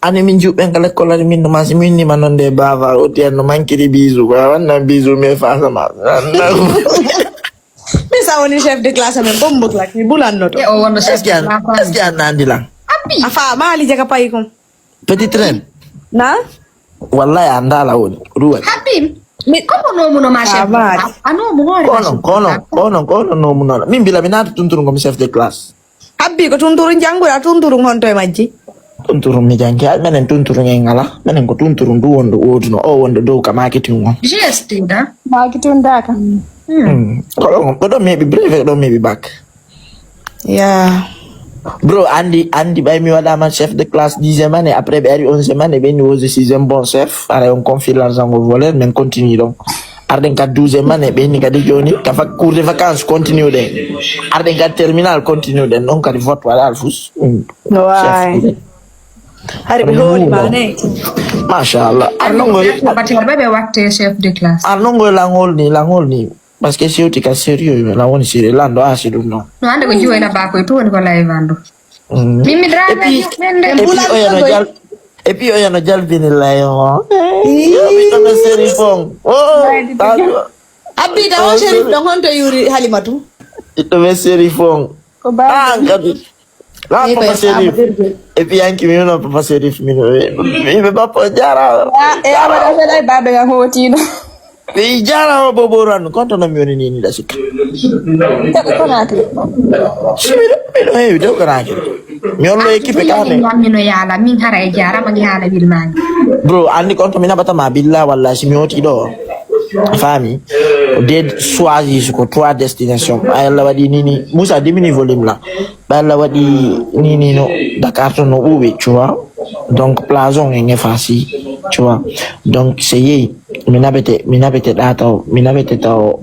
ani min juɓɓe kala kolare min no masi min nima noon de bava o tiyan no manquiri bisou quoi wannan bisou mais face ma mi sa woni chef de classe men bombok lak mi bulannoto o wonno chef est ce que an andi lan a fa maali jaga payi kom petit train na wallahi andala woni ruwa Habib mais comment nomuno ma chef anomu hoore kono nomu noon min mbila mi naata tunturu ngomi chef de classe habbi ko tunturu jangguɗa tunturu honto e majji tunturu mi jangi hay menen tunturu en ngala menen ko tunturu ndu wonde woduno o wonde dow ka marketing on gst da marketing daka ko ɗon mi heɓi brevet ɗon mi heɓi bac ya bro andi ɓay mi waɗama chef de classe 10e année après ɓe ari 11e année ɓe ni wosi 6e bon chef ara on confie l'argent au volet men continue donc arden ka 12e année ɓe ni kadi joni ka cours de vacances continue ɗen arden ka terminal continue ɗen ɗon kadi vote waɗa alfus way hari ɓe hoolima ne machallah batirɓe ɓe watte chef de classe arnongoye langol ni parce que sewti ka sérieux la woni sérieux lando asi ɗum noon no hande ko jiwoyna bakoye to woni ko live ando mimmi drame et puis oyano jalbini layo ɓiɗɗono série fon abbi da o sérif ɗon honto yuri halimatu ɓiɗɗoɓe série fon kadi la papa sérif et puis yanki mi wino papa sérif min ɓe bappo jarama e abaɗa feɗa e baɓe gan hotino ɓe jarama boboran kontono mi woni nini ɗa sikka teɓe konakri miɗo heewi dew konakri mi hollo équipe kane mino yaala min hara e jarama gi haala wilmani bro andi konto mi naɓatama billa walla si mi hoti ɗo fami de choisi ko 3 destination ɓayalla waɗi nini Moussa dimini volume la ɓayalla waɗi nini no Dakar to no ɓuuɓi tu vois donc place on en effacé tu vois donc c'est yeyi mi naɓete ɗa taw mi naɓete taw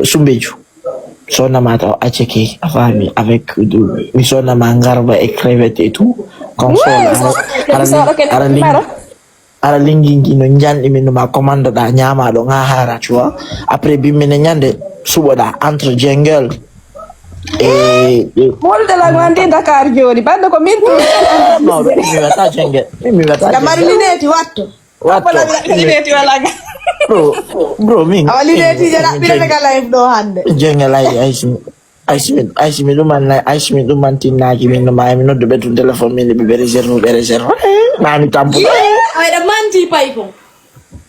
Sumbeju sonnama taw acceke a fami avec mi sonnama garba et crevette et tout comme ça ara lingingi no janɗi min noma commande ɗa ñamaɗo ga hara tu vois après bimmine ñande suɓoɗa entre Jengel e moldelag wandi Dakar joni bande ko min non mi wiyata Jengel mi wiyata mari lineti watto lineti walaga bro min awa lineti jana ɓirete ka live ɗo hande Jengel aysi mi ɗuman tinnaki min noma mi noddu ɓe tun téléphone min ɓe réserve nami tampuɗo ayɗa manti pay ko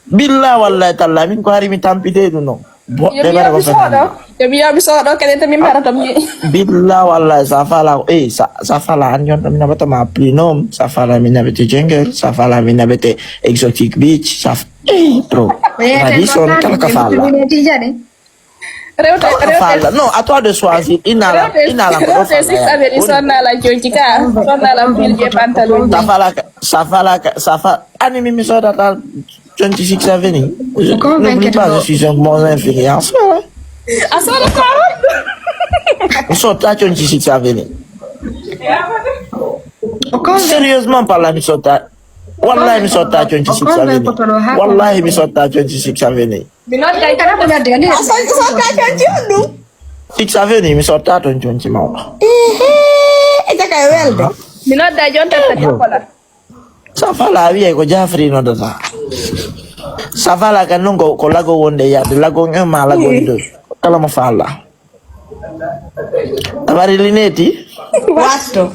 billa wallahi talla min ko hari mi tampite ɗum noon boɗɗe bara ko yomi yomi soɗo kadi to min mbarata mi billa wallahi sa fala sa fala an jonto mi naɓatama prix noom sa fala mi naɓete Jengel sa fala mi naɓete exotic beach sa pro radison kala ka falla falla non à toi de choisir inala ko ɗo sonnala jonci ka sonnala bilje pantalon safa ani mi sodata 26 avenue n'oublie pas je suis un bon influence a sodata mi sotta 26 avenue sérieusement parla mi sotta wallahi mi sotta 26 avenue wallahi mi sotta 26 avenue a sotta jonci honɗum 6 avenue mi sotta toon jonci mawɗo e jaka e welde mi nodda jontata jokola safala wiye ko Jafri noddata safala kan noon ko lago wonde yadde lagon 1 ma lagon 2 kala mo falla amari lineti watto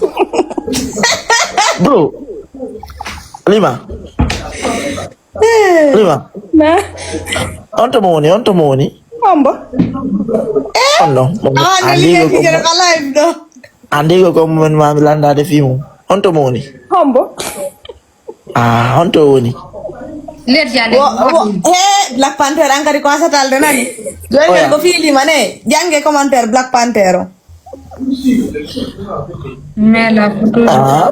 bro lima na on to mo woni ombo on non andi ko mon ma landade fimu on to mo woni ombo on to woni Black Panther ankari ko asatalde nani joyel ko fiilima ne jange commentaire Black Panther o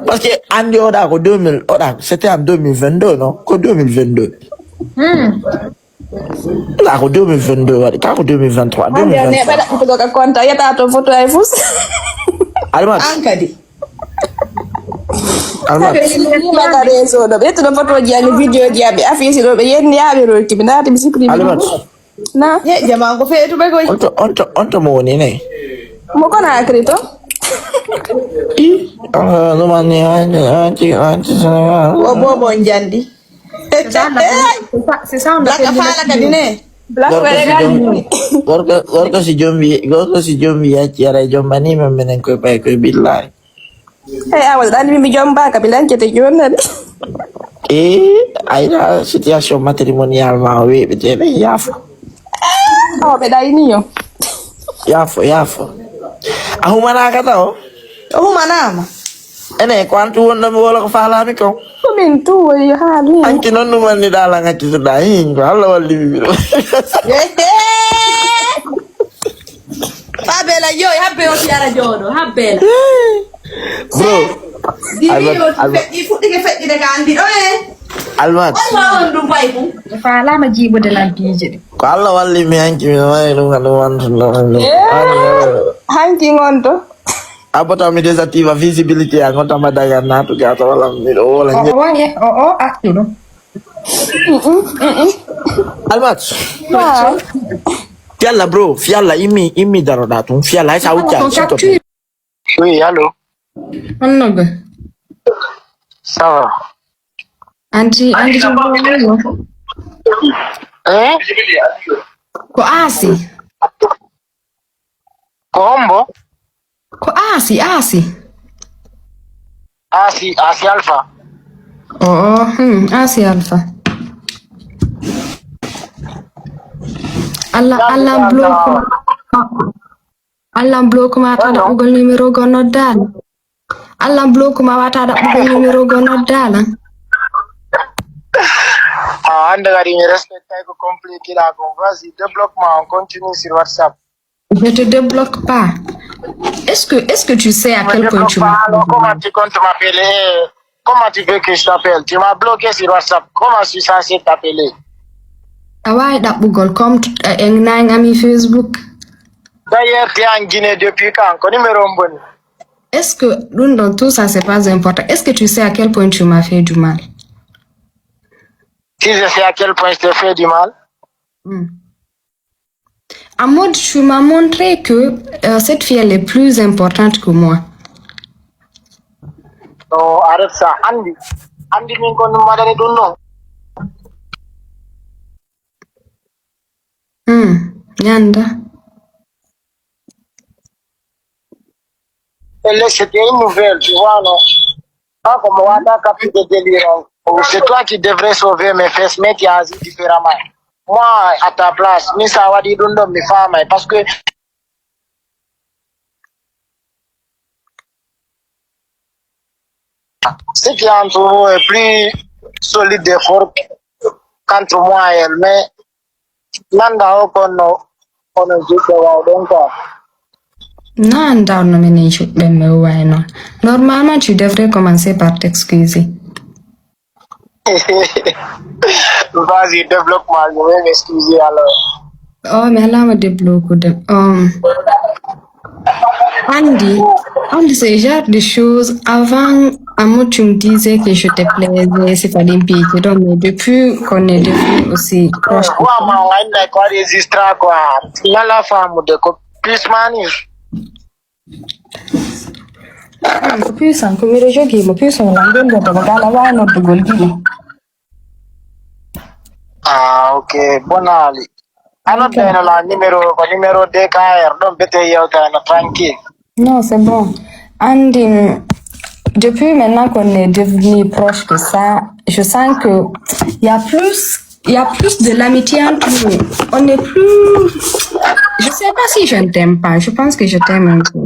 parce que andi oɗa ko 2000 oɗa c'était en 2022 non ko 2022 oɗa ko 2022 waɗi ka ko 2023 ɓeɗa ɓutugoka compte yetta to photo ay fus almat ankadi almat réseau ɗo ɓe ƴettuɗo photo ji ani vidéo ji aɓe affiche ɗo ɓe yenni yaɓe rotti ɓe naati mi supprime almat na jama ko feetuɓe koy on to mo woni nayi mo Conakry to No mani anti O bobo njandi. C'est ça, on Black appelle afala kadine. Black gorko si jombi ya ciara jombani memenen koy pay koy billahi. awal dan mi jomba kabilan cete jonna. Aina situation matrimonial ma we be yafo. Oh beda ini yo. Yafo. Aku mana kata oh? Oh mana? Ene kwantu wonda mi wala ko fala mi ko. Min tu ya hali. Anki non man ni dala ngati to dai ko Allah walli mi. Fabela yo habbe o tiara jodo habbela. Bro. Di futti che fetti de gandi Almat. Allah on dum baybu. Fala ma jibo de la bije. Ko Allah walli mi anki mi way dum wan Hanki ngondo. Abota mi desactiva visibility angota madaga natu gata wala mi wala nge. Aktuno. Almat. Fiala bro, fiala imi daro datu. Fiala isa ucha. Oui, allô. Annoga. Ça va. Anti Hein? ko asi. Combo? Ko asi. Asi Alpha. Asi Alpha. Allah block ma tada ugol numero gono dal. Allah block ma wata da ugol numero gono dal. Ande gari mi respecte ko compliqué là. Vas-y, débloque-moi, on continue sur WhatsApp. Je te débloque pas. Est-ce que tu sais à quel point tu m'as alors, comment tu comptes m'appeler? Comment tu veux que je t'appelle? Tu m'as bloqué sur WhatsApp. Comment je suis censé t'appeler? Awai da bugol comme en ami Facebook. D'ailleurs, tu es en Guinée depuis quand? Ton numéro bon. Est-ce que dans tout ça c'est pas important? Est-ce que tu sais à quel point tu m'as fait du mal? Si je sais à quel point je te fais du mal? En mode, tu m'as montré que cette fille elle est plus importante que moi. Non, arrête ça. Andy, min ko no madani dun no. Nyanda. Elle c'était une nouvelle, tu vois, non? Pas comme Wanda capte de délire. C'est toi qui devrais sauver mes fesses, mais tu as agi différemment. Moi, à ta place, mais ça va dire dun mi femme, parce que ce qui entre vous est plus solide et fort qu'entre moi et elle, mais Nanda Okono, on ne dit que donc. Non, normalement, tu devrais commencer par t'excuser. Vas-y, développe-moi, je vais m'excuser alors. Oh, mais là, on débloque. Andy, ce genre de choses, avant, tu me disais que je te plaisais, c'est pas l'impiété. Donc, mais depuis qu'on est devenu aussi proche. Moi, on a quoi des histoires, quoi. Là, la femme, de plus manif. Puissant, comme le jeu qui est puissant, Ah, ok, bon Ali. Alors, le numéro DKR, donc peut-être tranquille. Non, c'est bon. Andy, depuis maintenant qu'on est devenu proche de ça, je sens que il y a plus de l'amitié entre nous. On est plus. Je sais pas si je ne t'aime pas. Je pense que je t'aime un peu.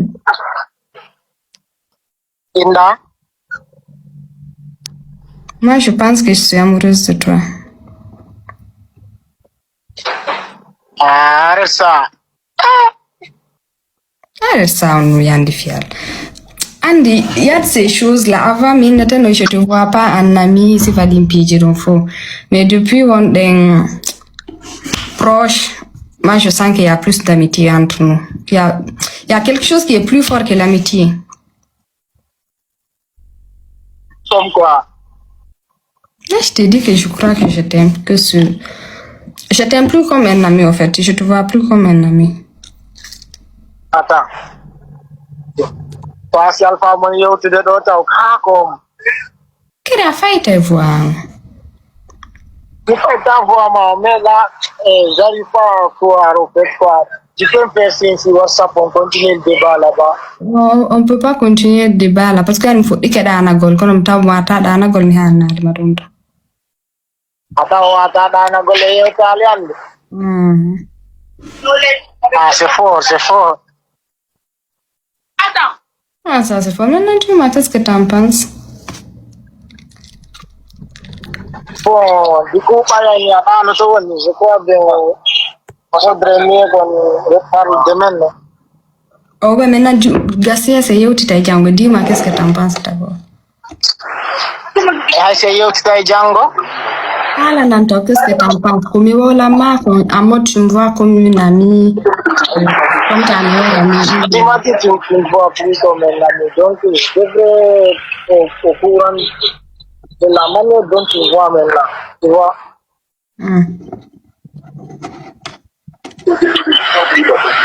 Inda? Moi, je pense que je suis amoureuse de toi. Arrête ça. Arrête ça, on y a fier. Andy, il y a de ces choses-là. Avant, je ne te vois pas un ami, c'est pas d'impiéger, mais depuis on est proche, moi je sens qu'il y a plus d'amitié entre nous. Il y a quelque chose qui est plus fort que l'amitié. Comme quoi? Je te dis que je crois que je t'aime, je t'aime plus comme un ami en fait, je te vois plus comme un ami. Attends. Pasi alfa mon yo to the daughter comme. Kira fight voir. Il faut t'avoir mais là j'arrive pas à refaire quoi. Tu peux me faire signe sur WhatsApp on continue le débat là-bas. Oh, on peut pas continuer le débat là parce qu'il faut que dana gol comme ta dana gol ni hanna de madonda. Ata dana gol e italien. Ah c'est fort, c'est fort. Ah ça c'est fort. Maintenant tu m'as qu'est-ce que t'en penses? Bon, du coup pas y a pas no so je crois bien faudrait mieux qu'on reparle demain. Oh ouais maintenant Garcia c'est yo tita jango dis-moi qu'est-ce que t'en penses d'abord? C'est yo tita jango. Ah là qu'est-ce que t'en penses? Comme voilà ma à moi tu me vois comme une amie. Comme ta meilleure amie. Dis-moi que tu me vois plus comme une amie. Donc je devrais au courant de la manière dont tu vois maintenant. Tu vois?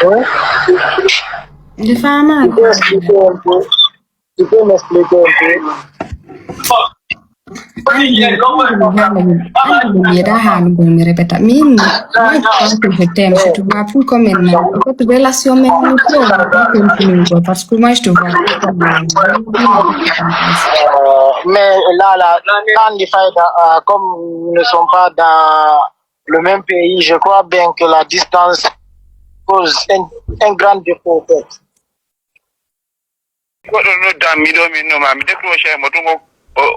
Oui? De femme. Tu peux m'expliquer un peu? Mira hal go mi repeta min je t'aime si tu vois plus comme elle cette relation même nous parce que moi je te vois mais là quand les faits comme nous ne sommes pas dans le même pays je crois bien que la distance pose un grand défaut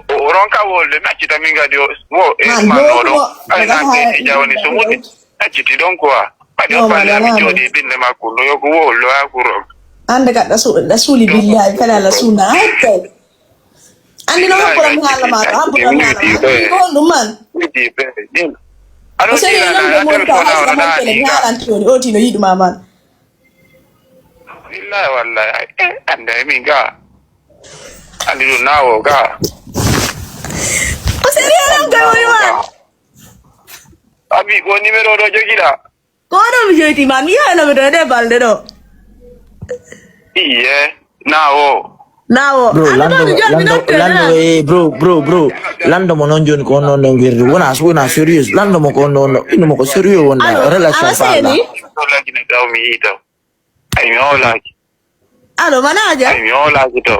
oronka wole na chita minga dio wo manoro ana te jawoni so mudi na chiti don kwa adio pale mi jodi binne makuno yo wo lo akuro ande ka da suli billahi kala la sunna hatta andi no ko mi hala ma ambu no ma ko man di be din alo di na mo ta ha ma tele mi hala antoni oti no yidu mama billahi wallahi ande minga andi do nawo ga Serius kamu man? Abi ko numero do jogida. Kono mi joti man mi hana mi de balde do. Iye, nawo. Bro, Lando mo non joni ko non non wirdu wona serious Lando mo ko non ino mo ko serious wona relation parla. Lagi ne daw mi ito. Ay mi olaki. Alo manaja? Ay mi olaki to.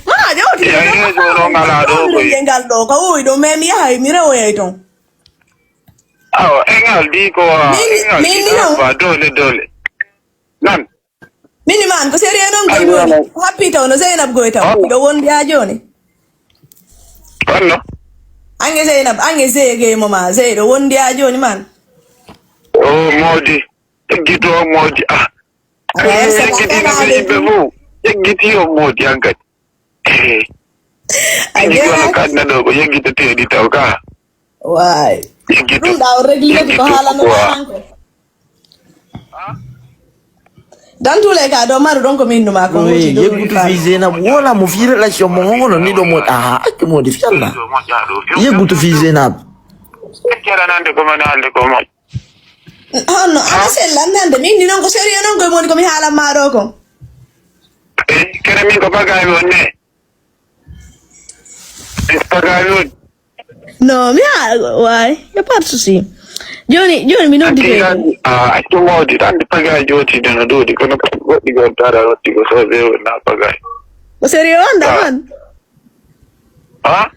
Mana jauh ti. Ya ini so ngala do ko. Yengal do ko do memi hay mi rewo yai ton. Aw engal di ko. Engal ba dole. Nan. Mini man ko serious non ko do. Happy to no Zainab go ita. Do won biya joni. Wanno. Ange Zainab ange zege mama zai do won biya joni man. Oh modi. Gito modi ah. Giti yo modi angat. Aja kan na do ko yegi te di taw ka. Wai. Dum daw regle ko hala no manko. Dan tule ka do maru don ko min ma ko Oui, yekutu vizena wala mo fi relation mo ngono ni do mo ke mo di fialla. Yekutu vizena. Kera nande ko man halde ko mo. No, asella nande min non ko seriyo non ko mo ko mi hala maro ko. Kera min ko bagay wonne. Pagayun. No, why? Ya parso si. Joni mi non di ito mo di tandi pagay joti dano do di kono ko di go tara di go so be na pagay. Ko seriyo anda man. Ha?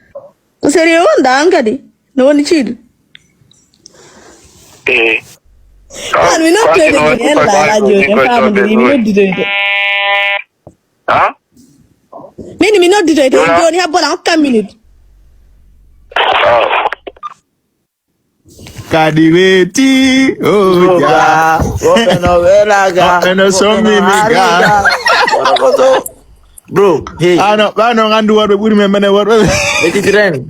Ko seriyo anda anka di. No ni chid. Man mi non credo che la radio e fammi mi non di te. Ha? Mi non di te Joni ha bola 8 minutes. Kadiweti, oh ja, openo so miniga. Bro, hey. Ano ngandu warbe buri men mene warbe. Eti ren.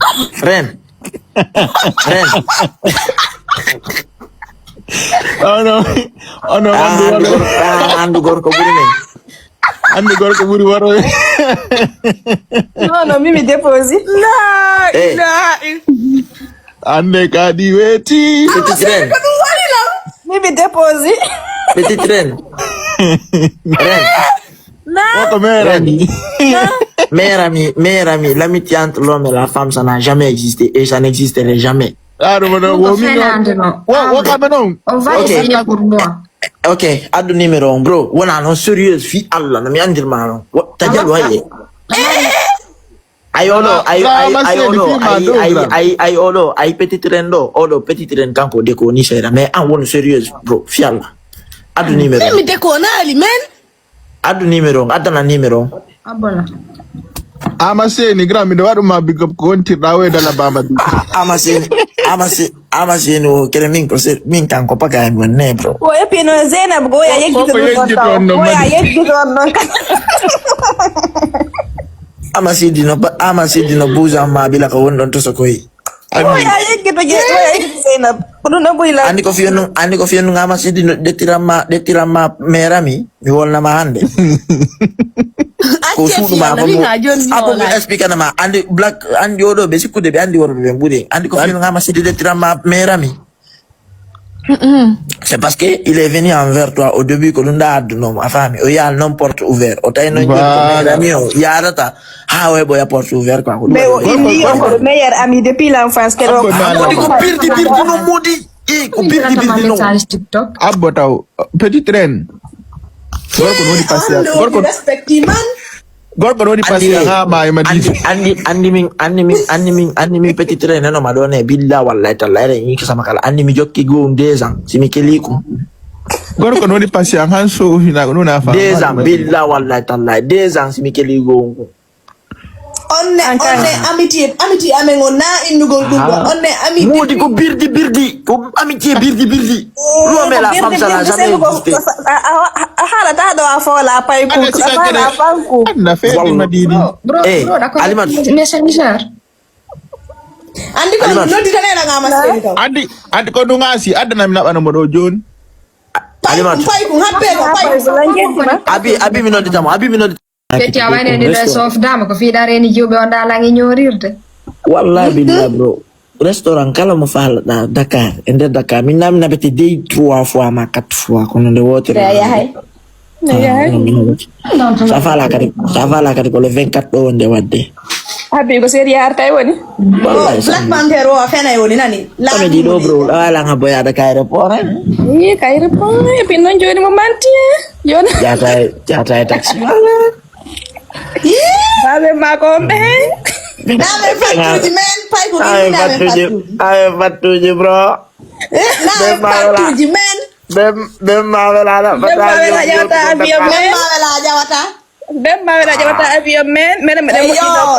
Ano ngandu warbe. Andu gorko buri men. Andi gorko buri warbe. No, mimi deposit. La. Ande kadiweti. Petit ren. Mimi deposit. Petit ren. Votre mère ami. Meilleur ami, l'amitié entre l'homme et la femme, ça n'a jamais existé et ça n'existerait jamais. Ah, non, non, On non. fait non. On va Ok. essayer pour moi. Ok, adu numéro 1, bro. Wana non sérieux fi Allah na mi andir mano. Tajal waye. Ayolo, ay petit rendo, odo petit ren kanko deko ni sera mais an won sérieux bro, fi Allah. Adu numéro. Mi deko na ali men. Adu numéro, adana numéro. Abola. Amase ni gram mi do wadu ma big up ko wonti dawe dala baba bi. Amase no kere min procès min kanko paga en ne bro. Wo e pino Zainab go ya yeggi to ya yeggi to non kan. Amase dino buza ma bila ka won don to sokoy. Wo ya yeggi to je wo ya yeggi Zainab. Kudu na boy la. Andi ko fionu ngamase dino detirama merami mi wolna ma hande. Ko suudu ma ko apo explique na ma andi black andi odo be sikude be andi worbe be mbudi andi ko fionu ngama sidi detirama merami. C'est parce que il est venu envers toi au début que l'on a de nom afami o ya non porte ouvert o tay no merami o ya rata ha we boya porte ouvert quoi. Mais il dit encore meilleur ami depuis l'enfance que ko birdi no modi ko birdi no TikTok. Abbo taw petit train. Gorko no di passer. Gorko respectivement. Gorko no di passer ha ma ma di. Andi min petit train no madone billa wallahi tallahi ni sama kala andi mi jokki go 2 ans simi keliku. Gorko no di passer han so hina no na fa. 2 ans billa wallahi tallahi 2 ans simi keligo. Onne amitié amengo na indugol duggo onne amitié modi ko birdi ko amitié birdi l'homme et la femme ça n'a jamais existé hala ta do afola pay ku afala panku na fe di madini. Alimat Messenger. andi ko no di tanela ngama seni to Andi ko no ngasi adana mi na bana mo do jon. Alimat pay ku happe ko pay ku abi mi no di tamo abi mi no Peti awane ni dress of dama ko fi dare ni jobe onda langi nyorirde. wallahi billah bro restaurant kala mo fal da Dakar ende Dakar min nam na beti day 3 fois ma 4 fois kono de wotere ya hay ça va la kadi ko le 24 do wonde wadde habi ko seri hartay woni wallahi Black Panther o fena woni nani la mi di do bro wala nga boya da kay aéroport yi kay repon e pin non joni mo manti yona jata taxi babe ma ko be dame fatuji men pay ko ni dame fatuji bro dame fatuji men Bem mawela jawata avion men Dem mawela jawata avion men men mo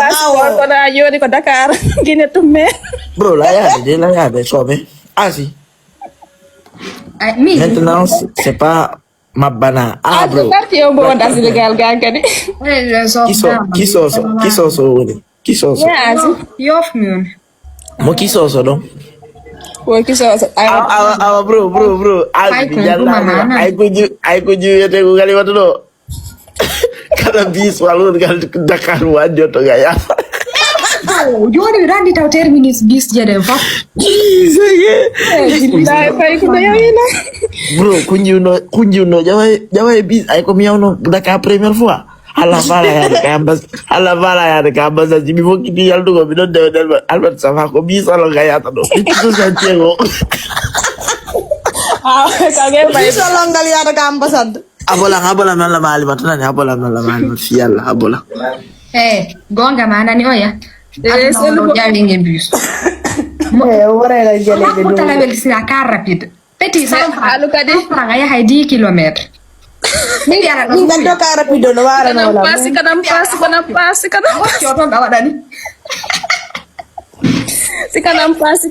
passeport ko na yoni ko Dakar gine tum men bro la ya de sobe asi maintenant c'est pas ma bana bro parti on bo ndas legal gankani kisoso woni kisoso Yof mi mo kisoso don wo kisoso awa bro asi jalla ay ko ju yete ko gali wato do kala bis walon gal Dakar wadi to ga ya joni randi taw terminis bis jede fop bro kunjuno jawai bis ay ko miawno Dakar première fois ala bala ya de kambas jibi foki di yaldo go bi don de Albert sama ko bis alo ga ya to do itu santiago kage bay solo ngal ya de kambas abola mala mali matana abola mala mali fi yalla abola gonga mana ni oya selu jalinge bus wara la jale be do tala bel sira car rapide petit ça alu kadi franga ya hay 10 km ni yara ni gando car rapide no wara no la kanam pasi yoto gawa dani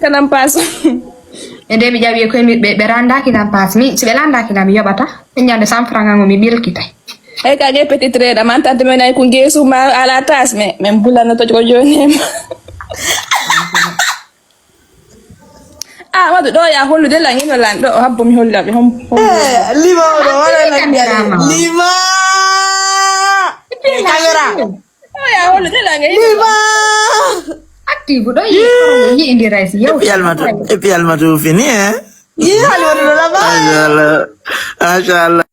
kanam pasi ende mi jawi ko mi be randa kinam pas mi ci be landa kinam yobata nyande sam franga ngo mi bil kitay kage petit trader man tante men ay ko ngesu ma ala tas me même bulana to ko joni wadu do ya holu de la ngino lan do habbo mi holla be hom lima do wala la lima kamera ya holu de la ngino lima active do yi indi rice yow et puis alma tout fini yi halu la ba Allah